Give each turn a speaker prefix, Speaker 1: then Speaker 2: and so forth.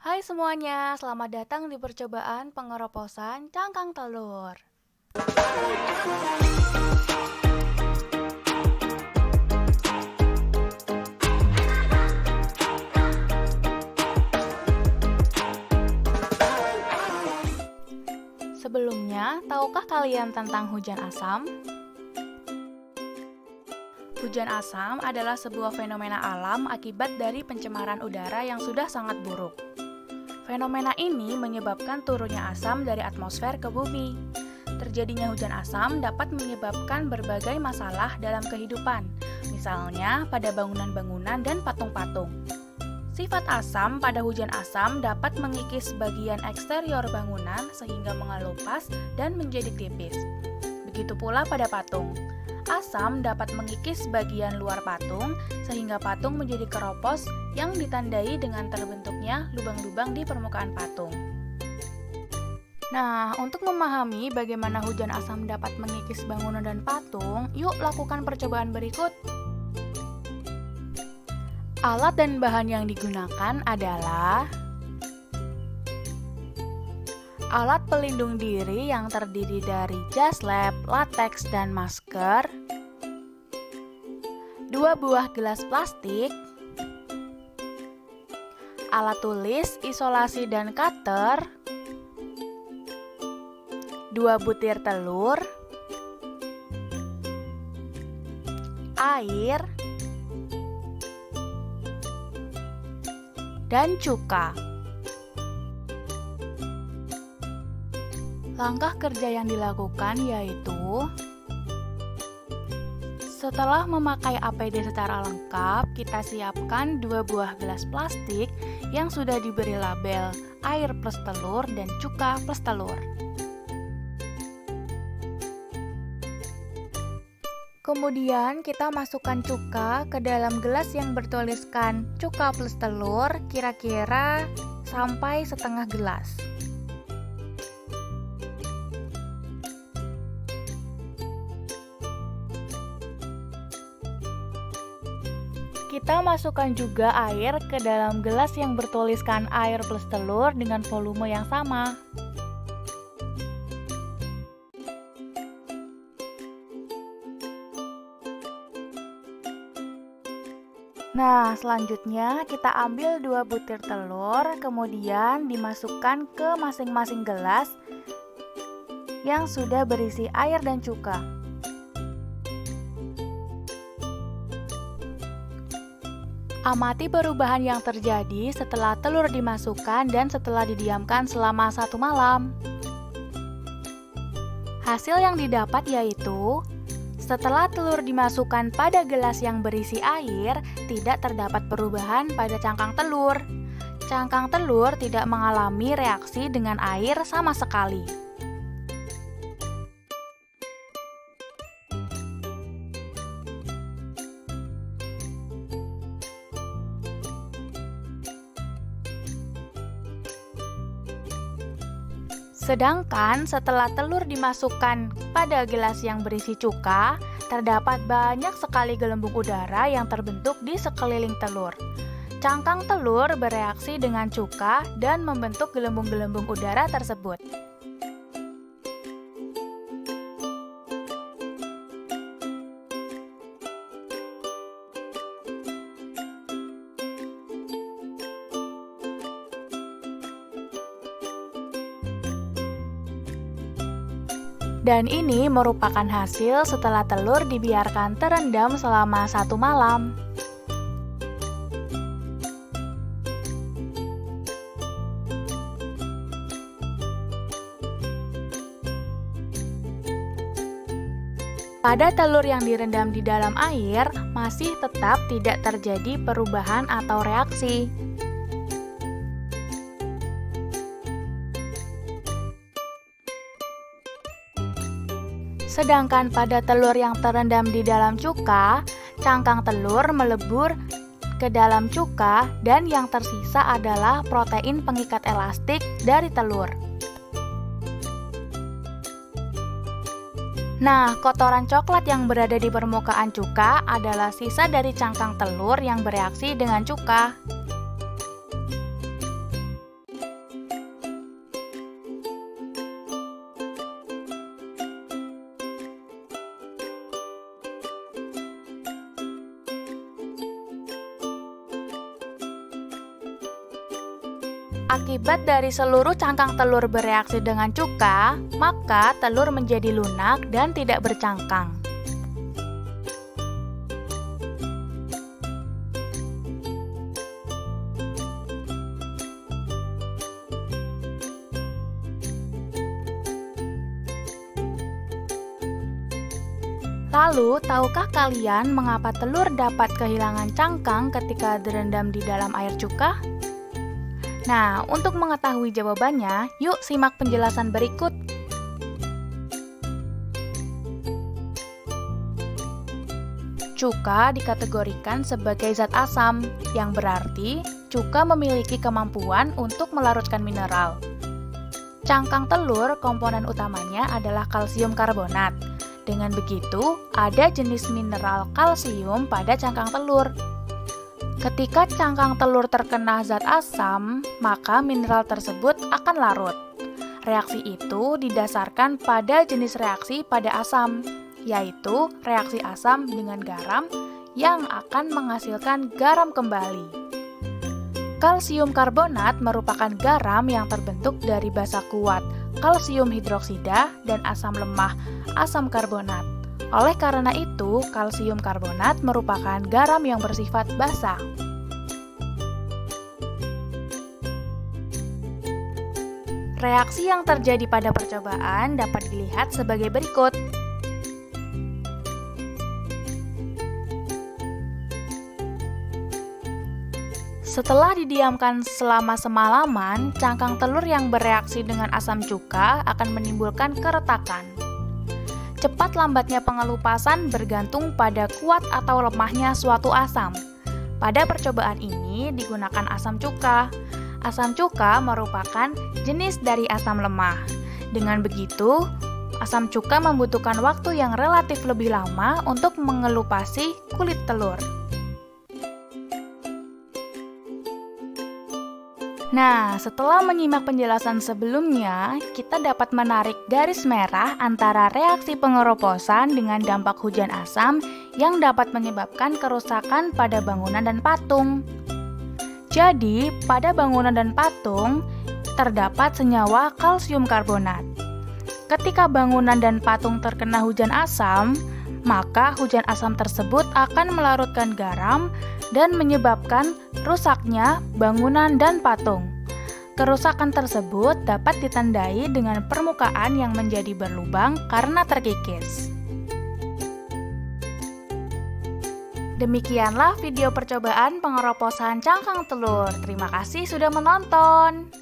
Speaker 1: Hai semuanya, selamat datang di percobaan pengeroposan cangkang telur. Sebelumnya, tahukah kalian tentang hujan asam? Hujan asam adalah sebuah fenomena alam akibat dari pencemaran udara yang sudah sangat buruk. Fenomena ini menyebabkan turunnya asam dari atmosfer ke bumi. Terjadinya hujan asam dapat menyebabkan berbagai masalah dalam kehidupan, misalnya pada bangunan-bangunan dan patung-patung. Sifat asam pada hujan asam dapat mengikis bagian eksterior bangunan sehingga mengelupas dan menjadi tipis. Begitu pula pada patung. Asam dapat mengikis bagian luar patung sehingga patung menjadi keropos yang ditandai dengan terbentuknya lubang-lubang di permukaan patung. Nah, untuk memahami bagaimana hujan asam dapat mengikis bangunan dan patung, yuk lakukan percobaan berikut. Alat dan bahan yang digunakan adalah alat pelindung diri yang terdiri dari jas lab, lateks, dan masker, 2 buah gelas plastik, alat tulis, isolasi, dan cutter, 2 butir telur, air, dan cuka. Langkah kerja yang dilakukan yaitu setelah memakai APD secara lengkap, kita siapkan 2 buah gelas plastik yang sudah diberi label air plus telur dan cuka plus telur. Kemudian kita masukkan cuka ke dalam gelas yang bertuliskan cuka plus telur kira-kira sampai setengah gelas. Kita masukkan juga air ke dalam gelas yang bertuliskan air plus telur dengan volume yang sama. Nah, selanjutnya kita ambil 2 butir telur, kemudian dimasukkan ke masing-masing gelas yang sudah berisi air dan cuka. Amati perubahan yang terjadi setelah telur dimasukkan dan setelah didiamkan selama 1 malam. Hasil yang didapat yaitu setelah telur dimasukkan pada gelas yang berisi air, tidak terdapat perubahan pada cangkang telur. Cangkang telur tidak mengalami reaksi dengan air sama sekali. Sedangkan setelah telur dimasukkan pada gelas yang berisi cuka, terdapat banyak sekali gelembung udara yang terbentuk di sekeliling telur. Cangkang telur bereaksi dengan cuka dan membentuk gelembung-gelembung udara tersebut. Dan ini merupakan hasil setelah telur dibiarkan terendam selama 1 malam. Pada telur yang direndam di dalam air, masih tetap tidak terjadi perubahan atau reaksi. Sedangkan pada telur yang terendam di dalam cuka, cangkang telur melebur ke dalam cuka dan yang tersisa adalah protein pengikat elastik dari telur. Nah, kotoran coklat yang berada di permukaan cuka adalah sisa dari cangkang telur yang bereaksi dengan cuka. Akibat dari seluruh cangkang telur bereaksi dengan cuka, maka telur menjadi lunak dan tidak bercangkang. Lalu, tahukah kalian mengapa telur dapat kehilangan cangkang ketika direndam di dalam air cuka? Nah, untuk mengetahui jawabannya, yuk simak penjelasan berikut. Cuka dikategorikan sebagai zat asam, yang berarti cuka memiliki kemampuan untuk melarutkan mineral. Cangkang telur, komponen utamanya adalah kalsium karbonat. Dengan begitu, ada jenis mineral kalsium pada cangkang telur. Ketika cangkang telur terkena zat asam, maka mineral tersebut akan larut. Reaksi itu didasarkan pada jenis reaksi pada asam, yaitu reaksi asam dengan garam yang akan menghasilkan garam kembali. Kalsium karbonat merupakan garam yang terbentuk dari basa kuat kalsium hidroksida dan asam lemah asam karbonat. Oleh karena itu, kalsium karbonat merupakan garam yang bersifat basa. Reaksi yang terjadi pada percobaan dapat dilihat sebagai berikut. Setelah didiamkan selama semalaman, cangkang telur yang bereaksi dengan asam cuka akan menimbulkan keretakan. Cepat lambatnya pengelupasan bergantung pada kuat atau lemahnya suatu asam. Pada percobaan ini digunakan asam cuka. Asam cuka merupakan jenis dari asam lemah. Dengan begitu, asam cuka membutuhkan waktu yang relatif lebih lama untuk mengelupasi kulit telur. Nah, setelah menyimak penjelasan sebelumnya, kita dapat menarik garis merah antara reaksi pengeroposan dengan dampak hujan asam yang dapat menyebabkan kerusakan pada bangunan dan patung. Jadi, pada bangunan dan patung, terdapat senyawa kalsium karbonat. Ketika bangunan dan patung terkena hujan asam, maka hujan asam tersebut akan melarutkan garam dan menyebabkan rusaknya bangunan dan patung. Kerusakan tersebut dapat ditandai dengan permukaan yang menjadi berlubang karena terkikis. Demikianlah video percobaan pengeroposan cangkang telur. Terima kasih sudah menonton.